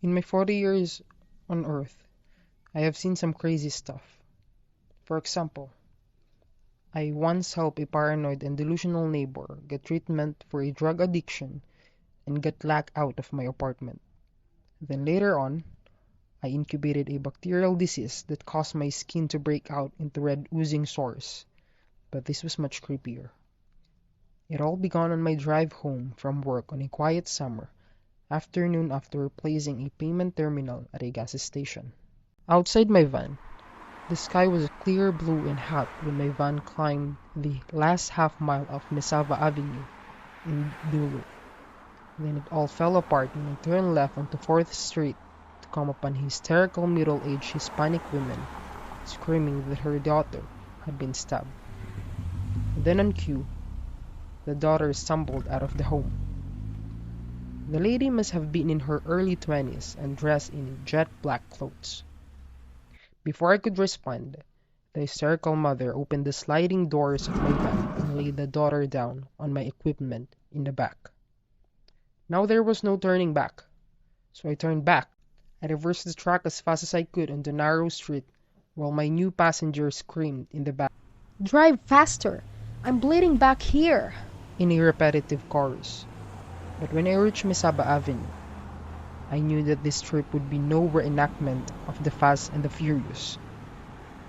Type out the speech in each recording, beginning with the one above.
In my 40 years on Earth, I have seen some crazy stuff. For example, I once helped a paranoid and delusional neighbor get treatment for a drug addiction and get locked out of my apartment. Then later on, I incubated a bacterial disease that caused my skin to break out into red oozing sores. But this was much creepier. It all began on my drive home from work on a quiet summer afternoon after replacing a payment terminal at a gas station. Outside my van, the sky was clear blue and hot when my van climbed the last half mile of Mesava Avenue in Duluth. Then it all fell apart when I turned left onto 4th Street to come upon a hysterical middle-aged Hispanic woman screaming that her daughter had been stabbed. Then on cue, the daughter stumbled out of the home. The lady must have been in her early 20s and dressed in jet black clothes. Before I could respond, the hysterical mother opened the sliding doors of my van and laid the daughter down on my equipment in the back. Now there was no turning back, so I turned back. I reversed the track as fast as I could on the narrow street while my new passenger screamed in the back, "Drive faster! I'm bleeding back here!" in a repetitive chorus. But when I reached Mesaba Avenue, I knew that this trip would be no reenactment of the Fast and the Furious.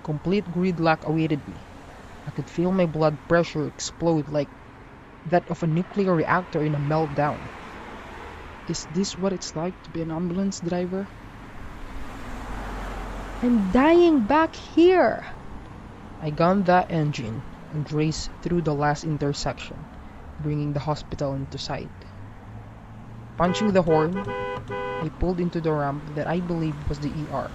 Complete gridlock awaited me. I could feel my blood pressure explode like that of a nuclear reactor in a meltdown. Is this what it's like to be an ambulance driver? "I'm dying back here!" I gunned that engine and raced through the last intersection, bringing the hospital into sight. Punching the horn, I pulled into the ramp that I believed was the ER,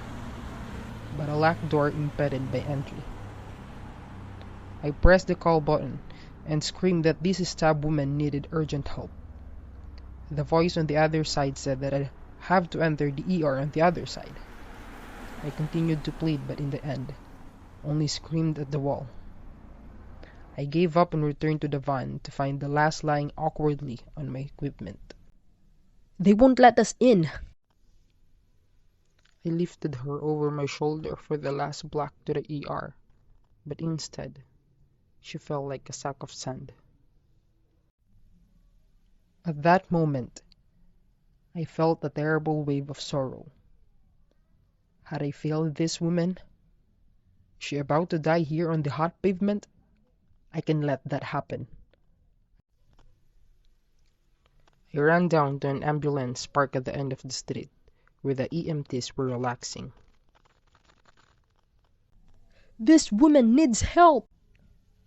but a locked door impeded my entry. I pressed the call button and screamed that this stabbed woman needed urgent help. The voice on the other side said that I'd have to enter the ER on the other side. I continued to plead, but in the end, only screamed at the wall. I gave up and returned to the van to find the lass lying awkwardly on my equipment. "They won't let us in." I lifted her over my shoulder for the last block to the ER, but instead, she fell like a sack of sand. At that moment, I felt a terrible wave of sorrow. Had I failed this woman? Is she about to die here on the hot pavement? I can let that happen. I ran down to an ambulance parked at the end of the street, where the EMTs were relaxing. "This woman needs help!"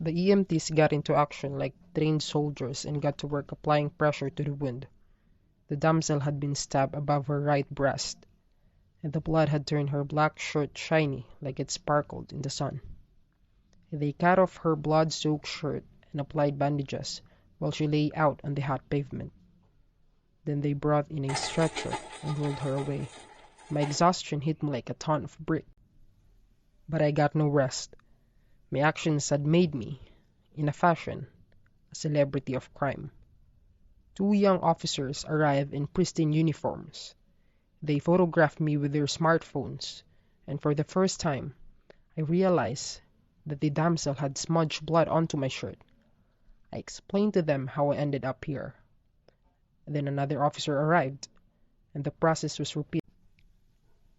The EMTs got into action like trained soldiers and got to work applying pressure to the wound. The damsel had been stabbed above her right breast, and the blood had turned her black shirt shiny like it sparkled in the sun. They cut off her blood-soaked shirt and applied bandages while she lay out on the hot pavement. Then they brought in a stretcher and rolled her away. My exhaustion hit me like a ton of brick. But I got no rest. My actions had made me, in a fashion, a celebrity of crime. 2 young officers arrived in pristine uniforms. They photographed me with their smartphones, and for the first time, I realized that the damsel had smudged blood onto my shirt. I explained to them how I ended up here. Then another officer arrived, and the process was repeated.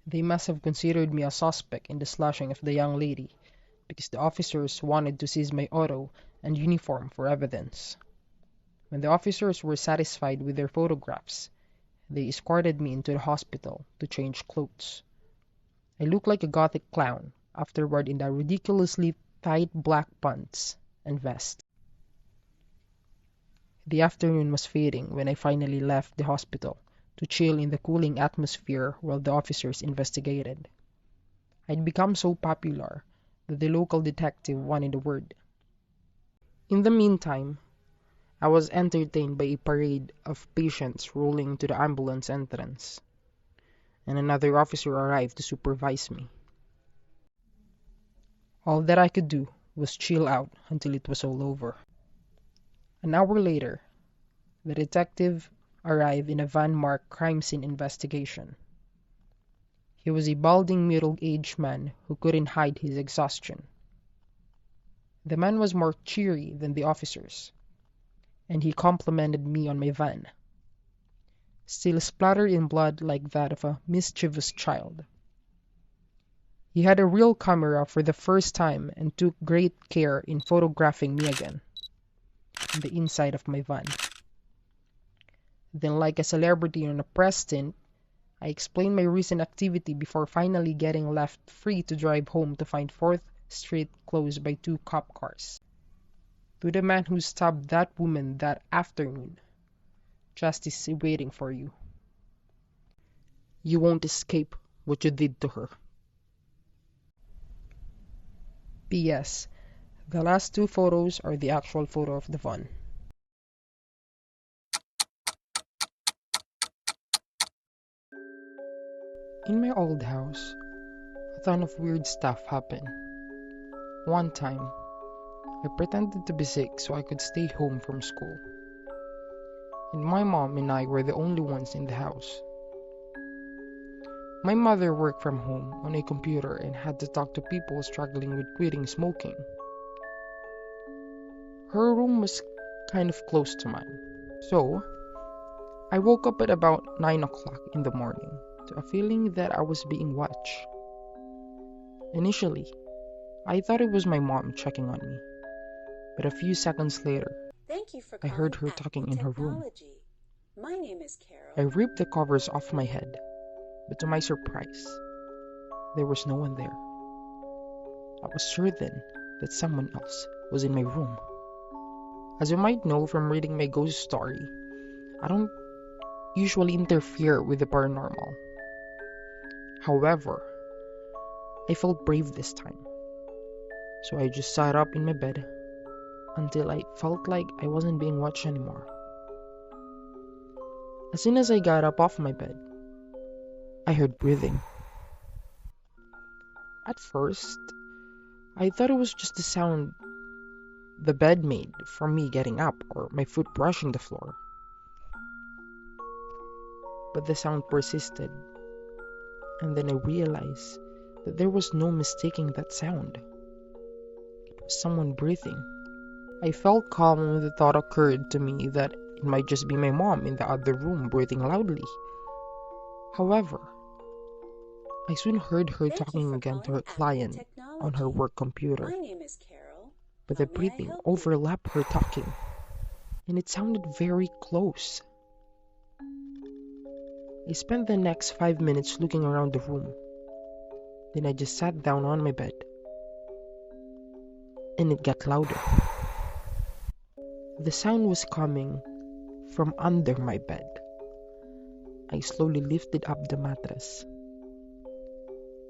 They must have considered me a suspect in the slashing of the young lady, because the officers wanted to seize my auto and uniform for evidence. When the officers were satisfied with their photographs, they escorted me into the hospital to change clothes. I looked like a gothic clown afterward in the ridiculously tight black pants and vest. The afternoon was fading when I finally left the hospital to chill in the cooling atmosphere while the officers investigated. I'd become so popular that the local detective wanted a word. In the meantime, I was entertained by a parade of patients rolling to the ambulance entrance, and another officer arrived to supervise me. All that I could do was chill out until it was all over. An hour later, the detective arrived in a van marked crime scene investigation. He was a balding middle-aged man who couldn't hide his exhaustion. The man was more cheery than the officers, and he complimented me on my van, still splattered in blood like that of a mischievous child. He had a real camera for the first time and took great care in photographing me again, on the inside of my van. Then, like a celebrity on a press stint, I explained my recent activity before finally getting left free to drive home to find 4th Street closed by 2 cop cars. To the man who stabbed that woman that afternoon, justice is waiting for you. You won't escape what you did to her. P.S. The last 2 photos are the actual photo of the van. In my old house, a ton of weird stuff happened. One time, I pretended to be sick so I could stay home from school. And my mom and I were the only ones in the house. My mother worked from home on a computer and had to talk to people struggling with quitting smoking. Her room was kind of close to mine. So, I woke up at about 9 o'clock in the morning to a feeling that I was being watched. Initially, I thought it was my mom checking on me, but a few seconds later, I heard her talking in her room. My name is Carol. I ripped the covers off my head, but to my surprise, there was no one there. I was certain that someone else was in my room. As you might know from reading my ghost story, I don't usually interfere with the paranormal. However, I felt brave this time, so I just sat up in my bed until I felt like I wasn't being watched anymore. As soon as I got up off my bed, I heard breathing. At first, I thought it was just the sound the bed made from me getting up or my foot brushing the floor. But the sound persisted, and then I realized that there was no mistaking that sound. It was someone breathing. I felt calm when the thought occurred to me that it might just be my mom in the other room breathing loudly. However, I soon heard her talking again to her client on her work computer. My name is Carol. But the How may I breathing help you? overlapped her talking, and it sounded very close. I spent the next 5 minutes looking around the room. Then I just sat down on my bed, and it got louder. The sound was coming from under my bed. I slowly lifted up the mattress,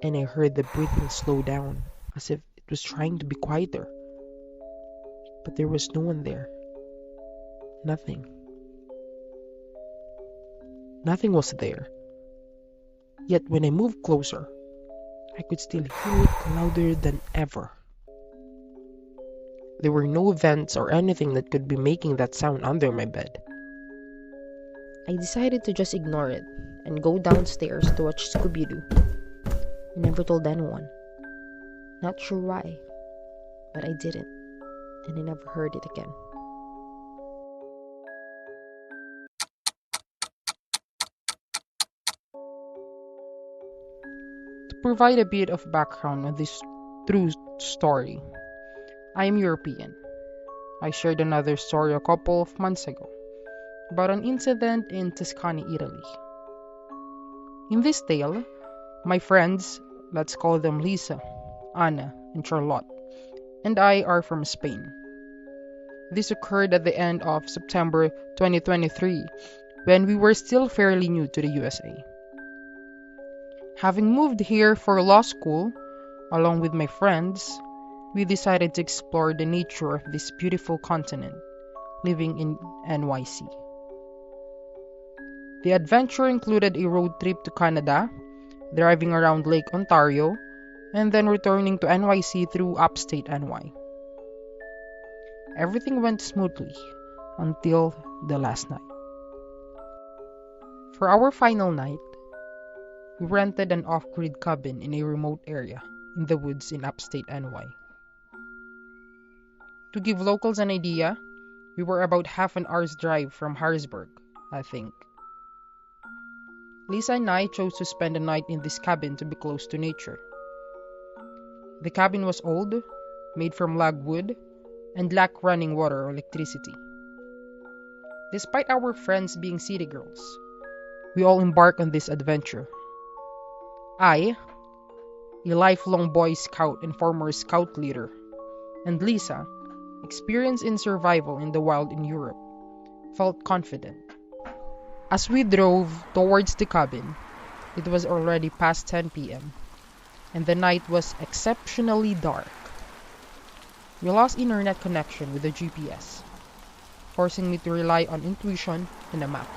and I heard the breathing slow down as if it was trying to be quieter. But there was no one there. Nothing. Nothing was there. Yet when I moved closer, I could still hear it louder than ever. There were no vents or anything that could be making that sound under my bed. I decided to just ignore it and go downstairs to watch Scooby-Doo. I never told anyone. Not sure why, but I didn't, and I never heard it again. To provide a bit of background on this true story, I am European. I shared another story a couple of months ago about an incident in Tuscany, Italy. In this tale, my friends, let's call them Lisa, Anna, and Charlotte, and I are from Spain. This occurred at the end of September 2023, when we were still fairly new to the USA. Having moved here for law school, along with my friends, we decided to explore the nature of this beautiful continent, living in NYC. The adventure included a road trip to Canada, driving around Lake Ontario, and then returning to NYC through upstate NY. Everything went smoothly until the last night. For our final night, We rented an off-grid cabin in a remote area in the woods in upstate NY. To give locals an idea, we were about half an hour's drive from Harrisburg, I think. Lisa and I chose to spend the night in this cabin to be close to nature. The cabin was old, made from log wood, and lacked running water or electricity. Despite our friends being city girls, we all embarked on this adventure. I, a lifelong Boy Scout and former Scout leader, and Lisa, experienced in survival in the wild in Europe, felt confident. As we drove towards the cabin, it was already past 10 p.m., and the night was exceptionally dark. We lost internet connection with the GPS, forcing me to rely on intuition and a map.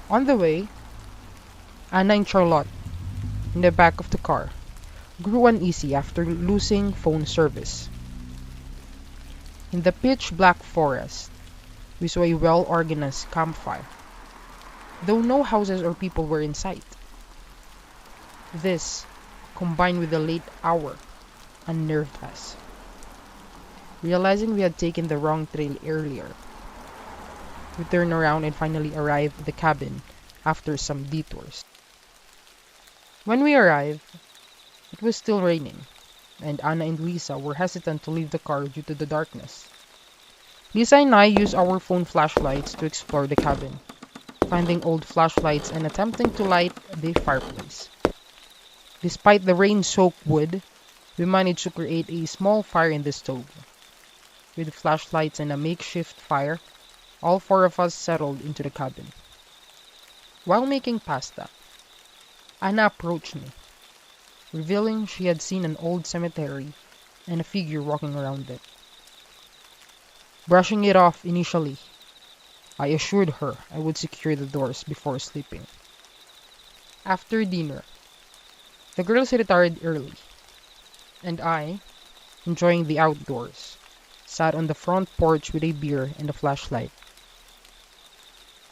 On the way, Anna and Charlotte, in the back of the car, grew uneasy after losing phone service. In the pitch-black forest, we saw a well-organized campfire, though no houses or people were in sight. This, combined with the late hour, unnerved us. Realizing we had taken the wrong trail earlier, we turned around and finally arrived at the cabin after some detours. When we arrived, it was still raining, and Anna and Lisa were hesitant to leave the car due to the darkness. Lisa and I used our phone flashlights to explore the cabin, finding old flashlights and attempting to light the fireplace. Despite the rain-soaked wood, we managed to create a small fire in the stove. With flashlights and a makeshift fire, all four of us settled into the cabin. While making pasta, Anna approached me, revealing she had seen an old cemetery and a figure walking around it. Brushing it off initially, I assured her I would secure the doors before sleeping. After dinner, the girls retired early, and I, enjoying the outdoors, sat on the front porch with a beer and a flashlight.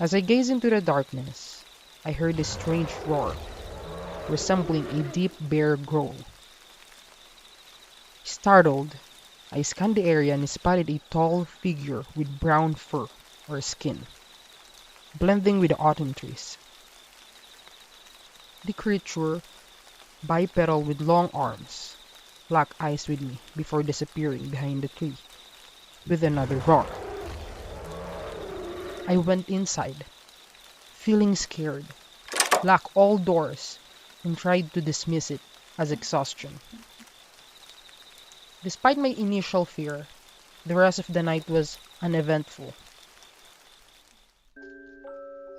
As I gazed into the darkness, I heard a strange roar, resembling a deep bear growl. Startled, I scanned the area and spotted a tall figure with brown fur or skin, blending with the autumn trees. The creature, bipedal with long arms, locked eyes with me before disappearing behind the tree with another roar. I went inside, feeling scared, locked all doors, and tried to dismiss it as exhaustion. Despite my initial fear, the rest of the night was uneventful.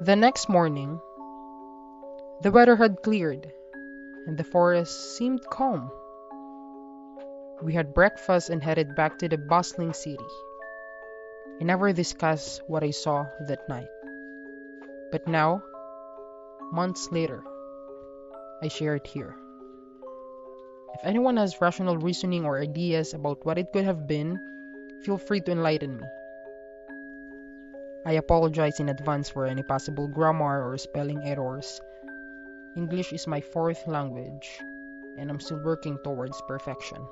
The next morning, the weather had cleared, and the forest seemed calm. We had breakfast and headed back to the bustling city. I never discussed what I saw that night. But now, months later, I share it here. If anyone has rational reasoning or ideas about what it could have been, feel free to enlighten me. I apologize in advance for any possible grammar or spelling errors. English is my fourth language, and I'm still working towards perfection.